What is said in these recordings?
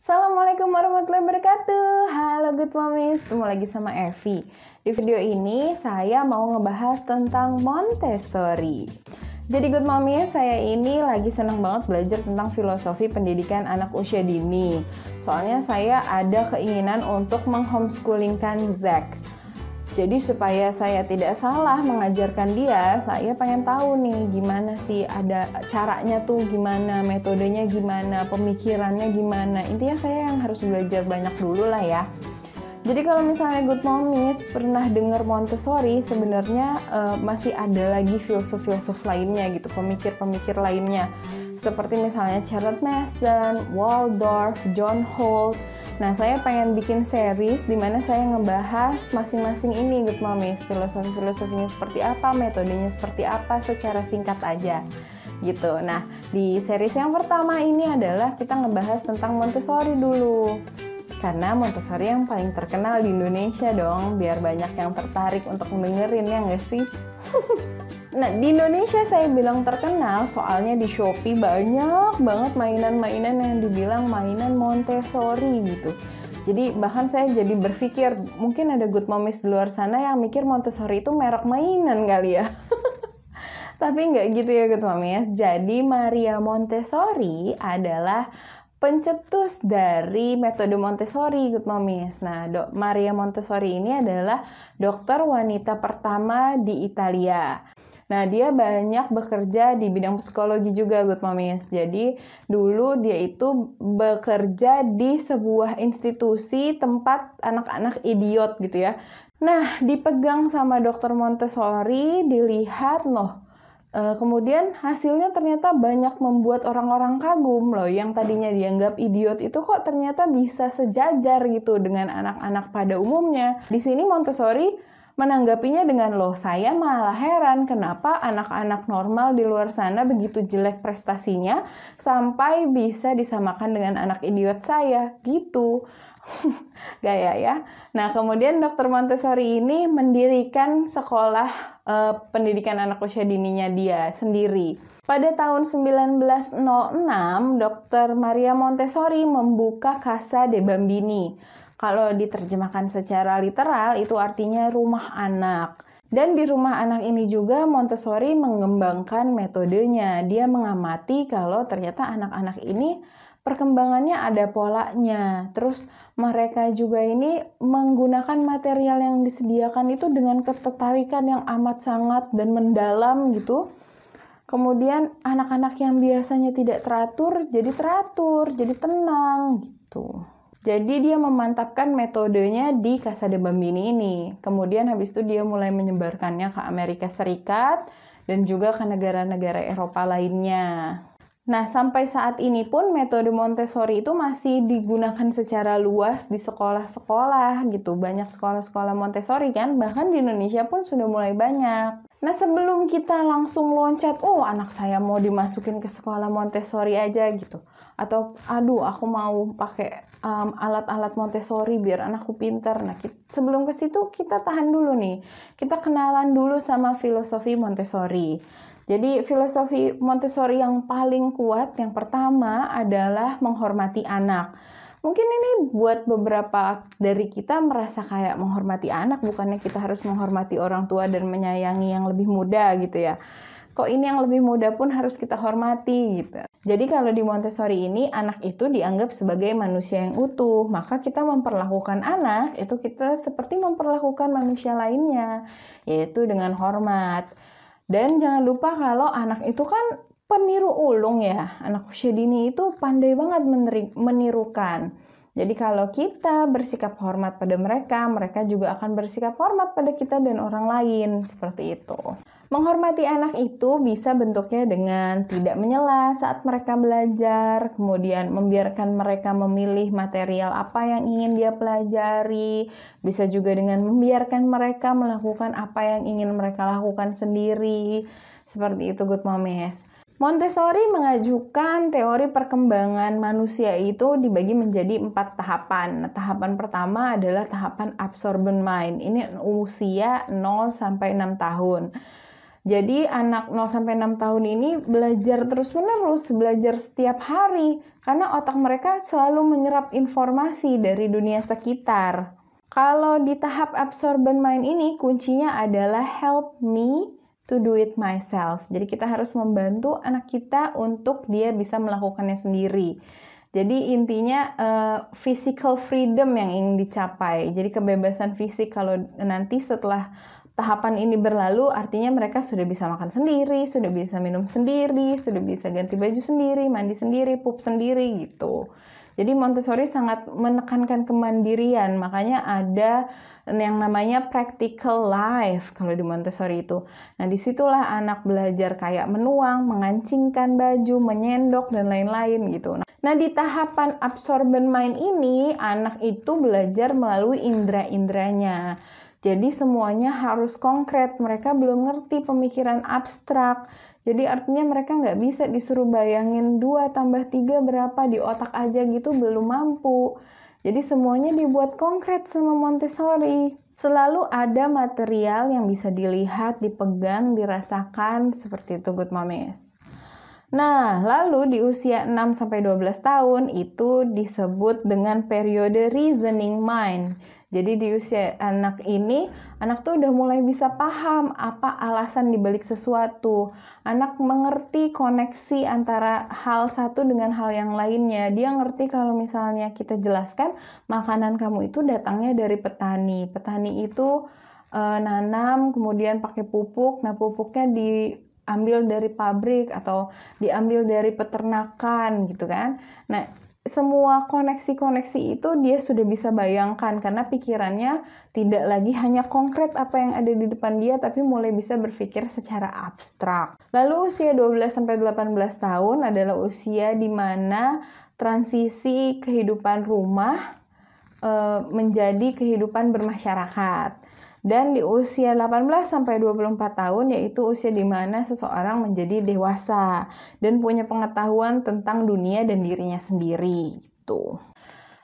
Assalamualaikum warahmatullahi wabarakatuh. Halo Good Momies, ketemu lagi sama Evi. Di video ini saya mau ngebahas tentang Montessori. Jadi Good Momies, saya ini lagi senang banget belajar tentang filosofi pendidikan anak usia dini. Soalnya saya ada keinginan untuk menghomeschooling-kan Zack. Jadi supaya saya tidak salah mengajarkan dia, saya pengen tahu nih gimana sih ada caranya tuh gimana, metodenya gimana, pemikirannya gimana. Intinya saya yang harus belajar banyak dulu lah ya. Jadi kalau misalnya Good Momies pernah dengar Montessori, sebenarnya masih ada lagi filsuf-filsuf lainnya gitu, pemikir-pemikir lainnya. Seperti misalnya Charlotte Mason, Waldorf, John Holt. Nah, saya pengen bikin series di mana saya ngebahas masing-masing ini Good Momies, filosofi-filosofinya seperti apa, metodenya seperti apa, secara singkat aja gitu. Nah, di series yang pertama ini adalah kita ngebahas tentang Montessori dulu. Karena Montessori yang paling terkenal di Indonesia dong, biar banyak yang tertarik untuk dengerin, ya nggak sih? Nah, di Indonesia saya bilang terkenal, soalnya di Shopee banyak banget mainan-mainan yang dibilang mainan Montessori gitu. Jadi bahkan saya jadi berpikir, mungkin ada Good Momies di luar sana yang mikir Montessori itu merek mainan kali ya. Tapi nggak gitu ya Good Momies. Jadi Maria Montessori adalah pencetus dari metode Montessori Good Momies. Nah, Maria Montessori ini adalah dokter wanita pertama di Italia. Nah, dia banyak bekerja di bidang psikologi juga Good Momies. Jadi, dulu dia itu bekerja di sebuah institusi tempat anak-anak idiot gitu ya. Nah, dipegang sama dokter Montessori, dilihat loh. Kemudian hasilnya ternyata banyak membuat orang-orang kagum loh, yang tadinya dianggap idiot itu kok ternyata bisa sejajar gitu dengan anak-anak pada umumnya. Di sini Montessori menanggapinya dengan loh, saya malah heran kenapa anak-anak normal di luar sana begitu jelek prestasinya sampai bisa disamakan dengan anak idiot saya gitu. Gaya ya. Nah, kemudian Dr. Montessori ini mendirikan sekolah pendidikan anak usia dininya dia sendiri. Pada tahun 1906, Dr. Maria Montessori membuka Casa dei Bambini. Kalau diterjemahkan secara literal, itu artinya rumah anak. Dan di rumah anak ini juga Montessori mengembangkan metodenya. Dia mengamati kalau ternyata anak-anak ini perkembangannya ada polanya. Terus mereka juga ini menggunakan material yang disediakan itu dengan ketertarikan yang amat sangat dan mendalam gitu. Kemudian anak-anak yang biasanya tidak teratur, jadi tenang gitu. Jadi dia memantapkan metodenya di Casa dei Bambini ini. Kemudian habis itu dia mulai menyebarkannya ke Amerika Serikat dan juga ke negara-negara Eropa lainnya. Nah, sampai saat ini pun metode Montessori itu masih digunakan secara luas di sekolah-sekolah gitu. Banyak sekolah-sekolah Montessori kan, bahkan di Indonesia pun sudah mulai banyak. Nah, sebelum kita langsung loncat, oh anak saya mau dimasukin ke sekolah Montessori aja gitu. Atau, aduh aku mau pakai alat-alat Montessori biar anakku pintar. Nah, sebelum ke situ kita tahan dulu nih. Kita kenalan dulu sama filosofi Montessori. Jadi filosofi Montessori yang paling kuat, yang pertama adalah menghormati anak. Mungkin ini buat beberapa dari kita merasa kayak menghormati anak, bukannya kita harus menghormati orang tua dan menyayangi yang lebih muda gitu ya. Kok ini yang lebih muda pun harus kita hormati gitu. Jadi kalau di Montessori ini, anak itu dianggap sebagai manusia yang utuh. Maka kita memperlakukan anak, itu kita seperti memperlakukan manusia lainnya, yaitu dengan hormat. Dan jangan lupa kalau anak itu kan peniru ulung ya. Anak usia dini itu pandai banget menirukan. Jadi kalau kita bersikap hormat pada mereka, mereka juga akan bersikap hormat pada kita dan orang lain. Seperti itu. Menghormati anak itu bisa bentuknya dengan tidak menyela saat mereka belajar, kemudian membiarkan mereka memilih material apa yang ingin dia pelajari, bisa juga dengan membiarkan mereka melakukan apa yang ingin mereka lakukan sendiri. Seperti itu Good Momies. Montessori mengajukan teori perkembangan manusia itu dibagi menjadi 4 tahapan. Nah, tahapan pertama adalah tahapan absorbent mind. Ini usia 0 sampai 6 tahun. Jadi anak 0 sampai 6 tahun ini belajar terus-menerus, belajar setiap hari karena otak mereka selalu menyerap informasi dari dunia sekitar. Kalau di tahap absorbent mind ini kuncinya adalah help me to do it myself. Jadi kita harus membantu anak kita untuk dia bisa melakukannya sendiri. Jadi intinya physical freedom yang ingin dicapai. Jadi kebebasan fisik kalau nanti setelah tahapan ini berlalu artinya mereka sudah bisa makan sendiri, sudah bisa minum sendiri, sudah bisa ganti baju sendiri, mandi sendiri, pup sendiri gitu. Jadi Montessori sangat menekankan kemandirian, makanya ada yang namanya practical life kalau di Montessori itu. Nah disitulah anak belajar kayak menuang, mengancingkan baju, menyendok, dan lain-lain gitu. Nah di tahapan absorbent mind ini, anak itu belajar melalui indera-inderanya. Jadi semuanya harus konkret, mereka belum ngerti pemikiran abstrak. Jadi artinya mereka nggak bisa disuruh bayangin 2 tambah 3 berapa di otak aja gitu, belum mampu. Jadi semuanya dibuat konkret sama Montessori. Selalu ada material yang bisa dilihat, dipegang, dirasakan, seperti itu Good Mommies. Nah, lalu di usia 6-12 tahun itu disebut dengan periode reasoning mind. Jadi di usia anak ini, anak tuh udah mulai bisa paham apa alasan dibalik sesuatu. Anak mengerti koneksi antara hal satu dengan hal yang lainnya. Dia ngerti kalau misalnya kita jelaskan makanan kamu itu datangnya dari petani. Petani itu nanam, kemudian pakai pupuk. Nah, pupuknya diambil dari pabrik atau diambil dari peternakan gitu kan. Nah, semua koneksi-koneksi itu dia sudah bisa bayangkan karena pikirannya tidak lagi hanya konkret apa yang ada di depan dia, tapi mulai bisa berpikir secara abstrak. Lalu usia 12-18 tahun adalah usia di mana transisi kehidupan rumah menjadi kehidupan bermasyarakat. Dan di usia 18-24 tahun yaitu usia di mana seseorang menjadi dewasa dan punya pengetahuan tentang dunia dan dirinya sendiri gitu.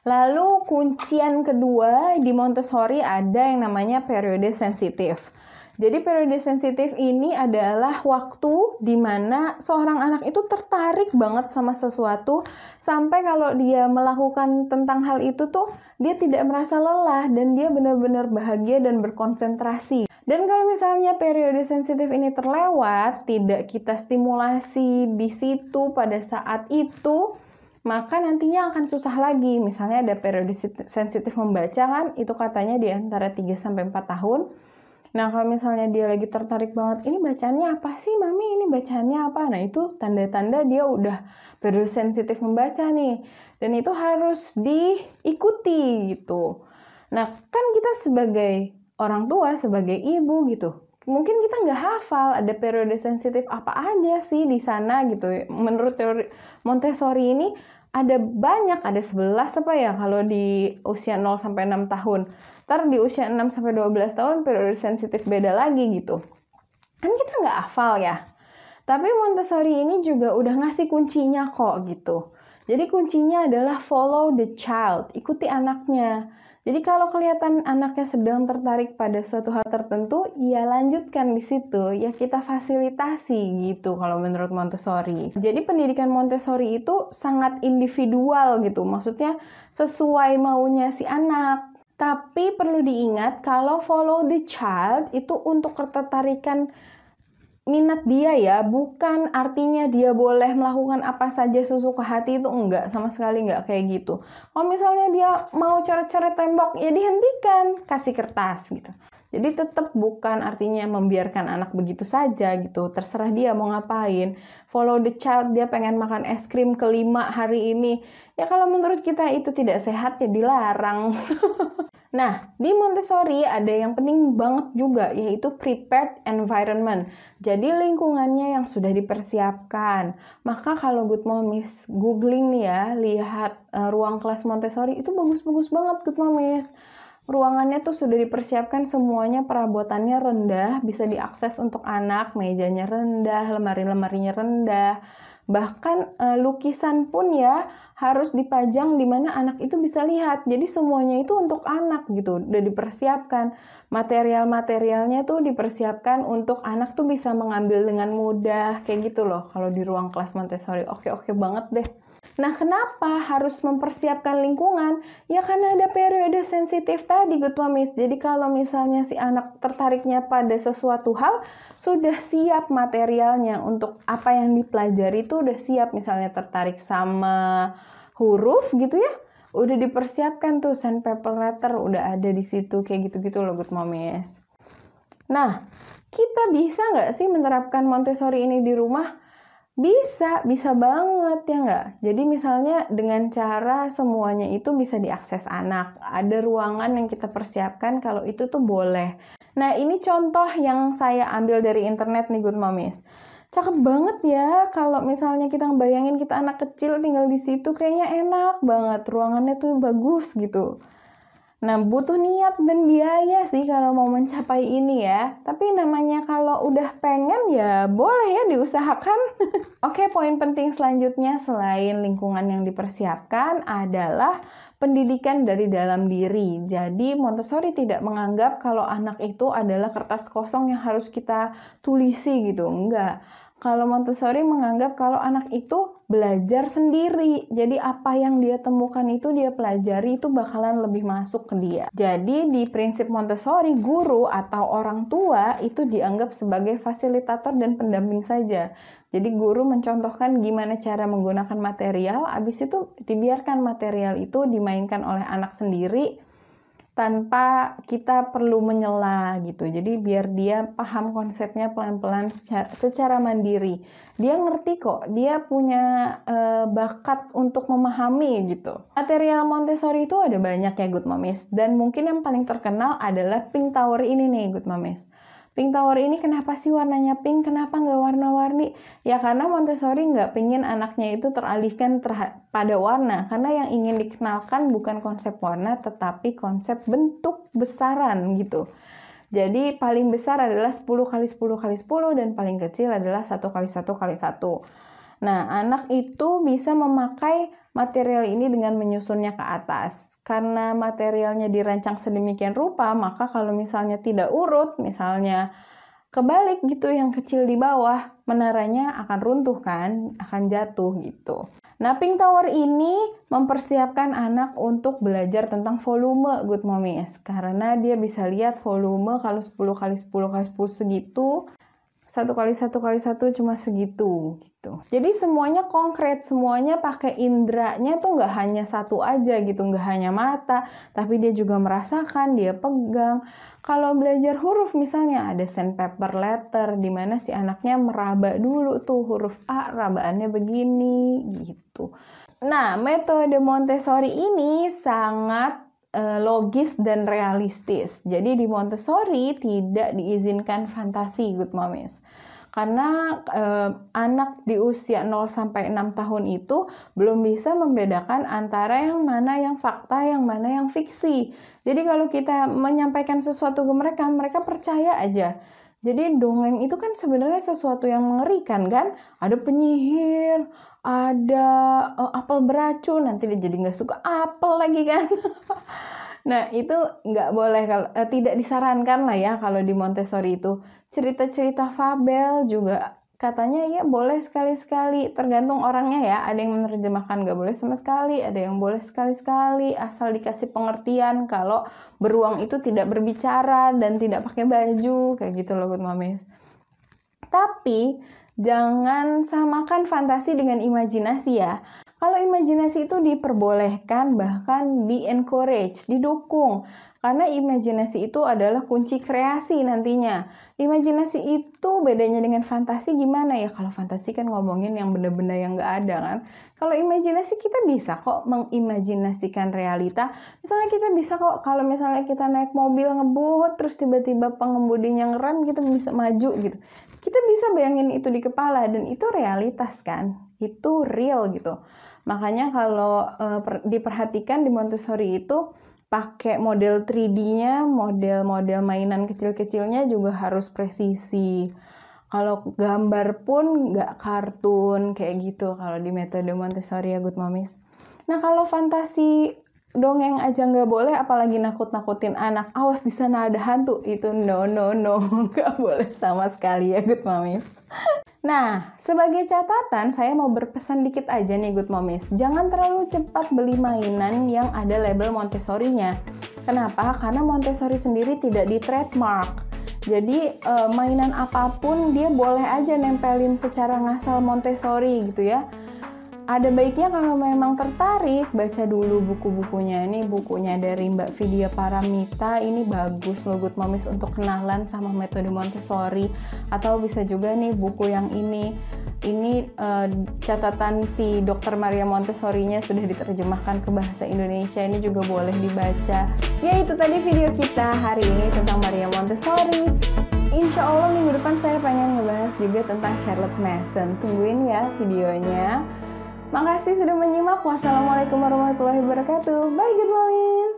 Lalu kuncian kedua di Montessori ada yang namanya periode sensitif. Jadi periode sensitif ini adalah waktu di mana seorang anak itu tertarik banget sama sesuatu sampai kalau dia melakukan tentang hal itu tuh dia tidak merasa lelah dan dia benar-benar bahagia dan berkonsentrasi. Dan kalau misalnya periode sensitif ini terlewat, tidak kita stimulasi di situ pada saat itu, maka nantinya akan susah lagi. Misalnya ada periode sensitif membaca kan, itu katanya di antara 3-4 tahun. Nah, kalau misalnya dia lagi tertarik banget, ini bacaannya apa sih, Mami? Ini bacaannya apa? Nah, itu tanda-tanda dia udah periode sensitif membaca nih. Dan itu harus diikuti gitu. Nah, kan kita sebagai orang tua, sebagai ibu gitu, mungkin kita nggak hafal ada periode sensitif apa aja sih di sana gitu. Menurut teori Montessori ini ada banyak, ada 11 apa ya kalau di usia 0-6 tahun. Ntar di usia 6-12 tahun periode sensitif beda lagi gitu. Kan kita nggak hafal ya. Tapi Montessori ini juga udah ngasih kuncinya kok gitu. Jadi kuncinya adalah follow the child, ikuti anaknya. Jadi kalau kelihatan anaknya sedang tertarik pada suatu hal tertentu, ya lanjutkan di situ, ya kita fasilitasi gitu kalau menurut Montessori. Jadi pendidikan Montessori itu sangat individual gitu, maksudnya sesuai maunya si anak. Tapi perlu diingat kalau follow the child itu untuk ketertarikan minat dia ya, bukan artinya dia boleh melakukan apa saja sesuka hati, itu enggak, sama sekali enggak kayak gitu. Kalau misalnya dia mau coret-coret tembok, ya dihentikan, kasih kertas gitu. Jadi tetap bukan artinya membiarkan anak begitu saja gitu, terserah dia mau ngapain. Follow the child, dia pengen makan es krim kelima hari ini, ya kalau menurut kita itu tidak sehat ya dilarang. Nah, di Montessori ada yang penting banget juga, yaitu prepared environment. Jadi lingkungannya yang sudah dipersiapkan. Maka kalau Good Mommies googling nih ya, lihat ruang kelas Montessori itu bagus-bagus banget Good Mommies. Ruangannya tuh sudah dipersiapkan semuanya, perabotannya rendah, bisa diakses untuk anak, mejanya rendah, lemari-lemarinya rendah. Bahkan lukisan pun ya harus dipajang di mana anak itu bisa lihat. Jadi semuanya itu untuk anak gitu, udah dipersiapkan. Material-materialnya tuh dipersiapkan untuk anak tuh bisa mengambil dengan mudah, kayak gitu loh kalau di ruang kelas Montessori. Oke banget deh. Nah, kenapa harus mempersiapkan lingkungan? Ya karena ada periode sensitif tadi, Good Momis. Jadi kalau misalnya si anak tertariknya pada sesuatu hal, sudah siap materialnya untuk apa yang dipelajari itu udah siap. Misalnya tertarik sama huruf gitu ya, udah dipersiapkan tuh sandpaper letter, udah ada di situ, kayak gitu-gitu loh Good Momis. Nah, kita bisa nggak sih menerapkan Montessori ini di rumah? Bisa banget ya nggak? Jadi misalnya dengan cara semuanya itu bisa diakses anak. Ada ruangan yang kita persiapkan kalau itu tuh boleh. Nah ini contoh yang saya ambil dari internet nih Good Momis. Cakep banget ya kalau misalnya kita ngebayangin kita anak kecil tinggal di situ kayaknya enak banget. Ruangannya tuh bagus gitu. Nah, butuh niat dan biaya sih kalau mau mencapai ini ya. Tapi namanya kalau udah pengen ya boleh ya diusahakan. Oke, poin penting selanjutnya selain lingkungan yang dipersiapkan adalah pendidikan dari dalam diri. Jadi Montessori tidak menganggap kalau anak itu adalah kertas kosong yang harus kita tulisi gitu. Enggak. Kalau Montessori menganggap kalau anak itu belajar sendiri. Jadi apa yang dia temukan itu dia pelajari itu bakalan lebih masuk ke dia. Jadi di prinsip Montessori, guru atau orang tua itu dianggap sebagai fasilitator dan pendamping saja. Jadi guru mencontohkan gimana cara menggunakan material, habis itu dibiarkan material itu dimainkan oleh anak sendiri tanpa kita perlu menyela gitu. Jadi biar dia paham konsepnya pelan-pelan secara mandiri. Dia ngerti kok, dia punya bakat untuk memahami gitu. Material Montessori itu ada banyak ya Good Momis. Dan mungkin yang paling terkenal adalah Pink Tower ini nih Good Momis. Pink Tower ini kenapa sih warnanya pink? Kenapa nggak warna-warni? Ya karena Montessori nggak pengen anaknya itu teralihkan pada warna. Karena yang ingin dikenalkan bukan konsep warna, tetapi konsep bentuk besaran gitu. Jadi paling besar adalah 10 kali 10 kali 10 dan paling kecil adalah 1 kali 1 kali 1. Nah, anak itu bisa memakai material ini dengan menyusunnya ke atas. Karena materialnya dirancang sedemikian rupa, maka kalau misalnya tidak urut, misalnya kebalik gitu yang kecil di bawah, menaranya akan runtuh kan, akan jatuh gitu. Nah, Pink Tower ini mempersiapkan anak untuk belajar tentang volume Good Momis. Karena dia bisa lihat volume kalau 10 kali 10 kali 10 segitu, 1 kali 1 kali 1 cuma segitu gitu. Jadi semuanya konkret, semuanya pakai indranya tuh nggak hanya satu aja gitu, nggak hanya mata, tapi dia juga merasakan, dia pegang. Kalau belajar huruf misalnya ada sandpaper letter, di mana si anaknya meraba dulu tuh huruf A, rabaannya begini gitu. Nah, metode Montessori ini sangat logis dan realistis. Jadi di Montessori tidak diizinkan fantasi Good Momis. Karena anak di usia 0 sampai 6 tahun itu belum bisa membedakan antara yang mana yang fakta, yang mana yang fiksi. Jadi kalau kita menyampaikan sesuatu ke mereka, mereka percaya aja. Jadi dongeng itu kan sebenarnya sesuatu yang mengerikan kan? Ada penyihir, ada apel beracun, nanti dia jadi nggak suka apel lagi kan? Nah itu nggak boleh, kalau tidak disarankan lah ya kalau di Montessori itu. Cerita-cerita fabel juga katanya ya boleh sekali-sekali, tergantung orangnya ya. Ada yang menerjemahkan nggak boleh sama sekali, ada yang boleh sekali-sekali, asal dikasih pengertian kalau beruang itu tidak berbicara dan tidak pakai baju, kayak gitu loh Good Momis. Tapi jangan samakan fantasi dengan imajinasi ya. Kalau imajinasi itu diperbolehkan, bahkan di-encourage, didukung. Karena imajinasi itu adalah kunci kreasi nantinya. Imajinasi itu bedanya dengan fantasi gimana ya? Kalau fantasi kan ngomongin yang benda-benda yang nggak ada kan. Kalau imajinasi kita bisa kok mengimajinasikan realita. Misalnya kita bisa kok, kalau misalnya kita naik mobil ngebut, terus tiba-tiba pengemudinya ngerem, kita bisa maju gitu. Kita bisa bayangin itu di kepala dan itu realitas kan. Itu real gitu. Makanya kalau diperhatikan di Montessori itu pakai model 3D-nya, model-model mainan kecil-kecilnya juga harus presisi. Kalau gambar pun nggak kartun kayak gitu kalau di metode Montessori ya Good Momies. Nah kalau fantasi dongeng aja nggak boleh, apalagi nakut-nakutin anak, awas di sana ada hantu, itu no nggak boleh sama sekali ya Good Momies. Nah, sebagai catatan, saya mau berpesan dikit aja nih Good Momies. Jangan terlalu cepat beli mainan yang ada label Montessori-nya. Kenapa? Karena Montessori sendiri tidak di trademark. Jadi, mainan apapun dia boleh aja nempelin secara ngasal Montessori gitu ya. Ada baiknya kalau memang tertarik, baca dulu buku-bukunya. Ini bukunya dari Mbak Vidya Paramita, ini bagus loh Good Momies untuk kenalan sama metode Montessori. Atau bisa juga nih buku yang ini catatan si Dr. Maria Montessori-nya sudah diterjemahkan ke bahasa Indonesia, ini juga boleh dibaca. Ya itu tadi video kita hari ini tentang Maria Montessori. Insya Allah minggu depan saya pengen ngebahas juga tentang Charlotte Mason. Tungguin ya videonya. Makasih sudah menyimak. Wassalamualaikum warahmatullahi wabarakatuh. Bye Good Momies.